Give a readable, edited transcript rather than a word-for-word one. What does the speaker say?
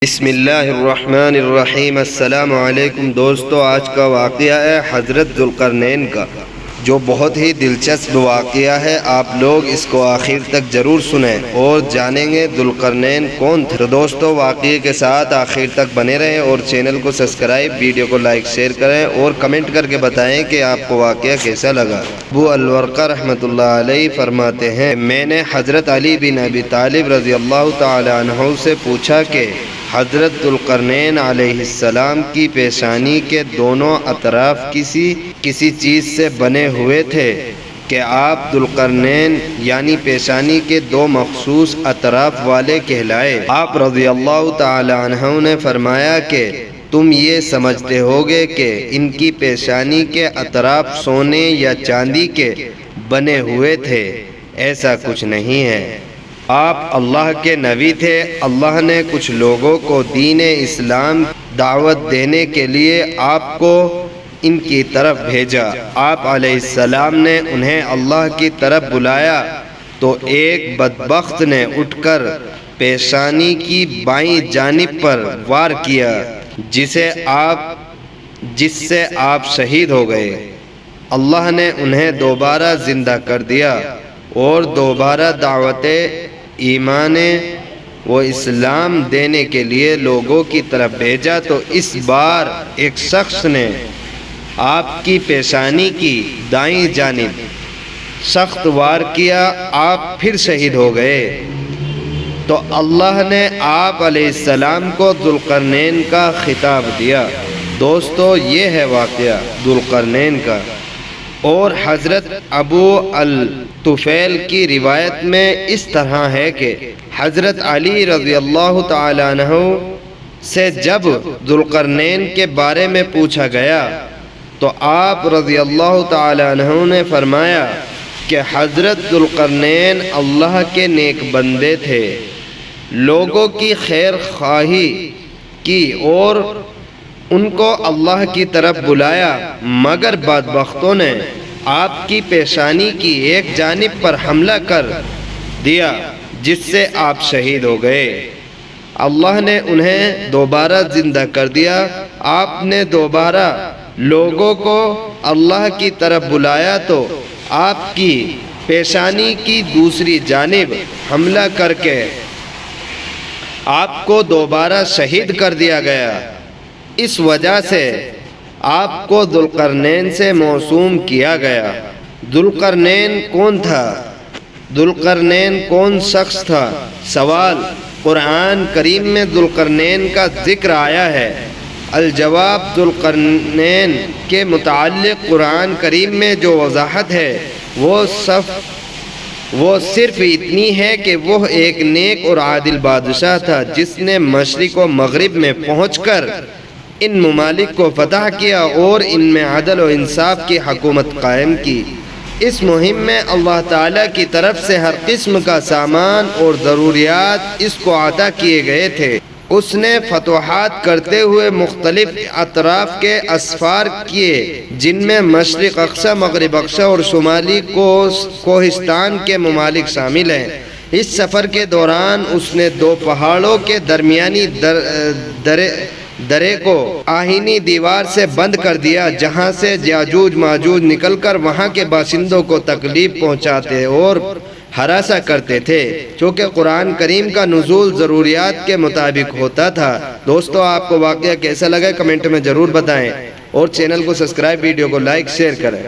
بسم اللہ الرحمن الرحیم۔ السلام علیکم دوستو، آج کا واقعہ ہے حضرت ذوالقرنین کا، جو بہت ہی دلچسپ واقعہ ہے۔ آپ لوگ اس کو آخر تک ضرور سنیں اور جانیں گے ذوالقرنین کون تھے۔ دوستو واقعے کے ساتھ آخر تک بنے رہیں اور چینل کو سبسکرائب، ویڈیو کو لائک شیئر کریں اور کمنٹ کر کے بتائیں کہ آپ کو واقعہ کیسا لگا۔ ابو الورقہ رحمۃ اللہ علیہ فرماتے ہیں، میں نے حضرت علی بن ابی طالب رضی اللہ تعالی عنہ سے پوچھا کہ حضرت ذوالقرنین علیہ السلام کی پیشانی کے دونوں اطراف کسی چیز سے بنے ہوئے تھے کہ آپ ذوالقرنین یعنی پیشانی کے دو مخصوص اطراف والے کہلائے۔ آپ رضی اللہ تعالی عنہ نے فرمایا کہ تم یہ سمجھتے ہوگے کہ ان کی پیشانی کے اطراف سونے یا چاندی کے بنے ہوئے تھے، ایسا کچھ نہیں ہے۔ آپ اللہ کے نبی تھے۔ اللہ نے کچھ لوگوں کو دین اسلام دعوت دینے کے لیے آپ کو ان کی طرف بھیجا۔ آپ علیہ السلام نے انہیں اللہ کی طرف بلایا تو ایک بدبخت نے اٹھ کر پیشانی کی بائیں جانب پر وار کیا، جس سے آپ شہید ہو گئے۔ اللہ نے انہیں دوبارہ زندہ کر دیا اور دوبارہ دعوت ایمان و اسلام دینے کے لیے لوگوں کی طرف بھیجا تو اس بار ایک شخص نے آپ کی پیشانی کی دائیں جانب سخت وار کیا، آپ پھر شہید ہو گئے۔ تو اللہ نے آپ علیہ السلام کو ذوالقرنین کا خطاب دیا۔ دوستو یہ ہے واقعہ ذوالقرنین کا۔ اور حضرت ابو الطفیل کی روایت میں اس طرح ہے کہ حضرت علی رضی اللہ تعالی عنہ سے جب ذوالقرنین کے بارے میں پوچھا گیا تو آپ رضی اللہ تعالی عنہ نے فرمایا کہ حضرت ذوالقرنین اللہ کے نیک بندے تھے، لوگوں کی خیر خواہی کی اور ان کو اللہ کی طرف بلایا، مگر بدبختوں نے آپ کی پیشانی کی ایک جانب پر حملہ کر دیا، جس سے آپ شہید ہو گئے۔ اللہ نے انہیں دوبارہ زندہ کر دیا۔ آپ نے دوبارہ لوگوں کو اللہ کی طرف بلایا تو آپ کی پیشانی کی دوسری جانب حملہ کر کے آپ کو دوبارہ شہید کر دیا گیا۔ اس وجہ سے آپ کو ذوالقرنین سے موسوم کیا گیا۔ ذوالقرنین کون تھا؟ ذوالقرنین کون شخص تھا؟ سوال: قرآن کریم میں ذوالقرنین کا ذکر آیا ہے؟ الجواب: ذوالقرنین کے متعلق قرآن کریم میں جو وضاحت ہے وہ صرف اتنی ہے کہ وہ ایک نیک اور عادل بادشاہ تھا جس نے مشرق و مغرب میں پہنچ کر ان ممالک کو فتح کیا اور ان میں عدل و انصاف کی حکومت قائم کی۔ اس مہم میں اللہ تعالیٰ کی طرف سے ہر قسم کا سامان اور ضروریات اس کو عطا کیے گئے تھے۔ اس نے فتوحات کرتے ہوئے مختلف اطراف کے اسفار کیے، جن میں مشرق اقصی، مغرب اقصی اور شمالی کوہستان کے ممالک شامل ہیں۔ اس سفر کے دوران اس نے دو پہاڑوں کے درمیانی درے کو آہنی دیوار سے بند کر دیا، جہاں سے یاجوج ماجوج نکل کر وہاں کے باشندوں کو تکلیف پہنچاتے اور ہراساں کرتے تھے، چونکہ قرآن کریم کا نزول ضروریات کے مطابق ہوتا تھا۔ دوستو آپ کو واقعہ کیسا لگا کمنٹ میں ضرور بتائیں اور چینل کو سبسکرائب، ویڈیو کو لائک شیئر کریں۔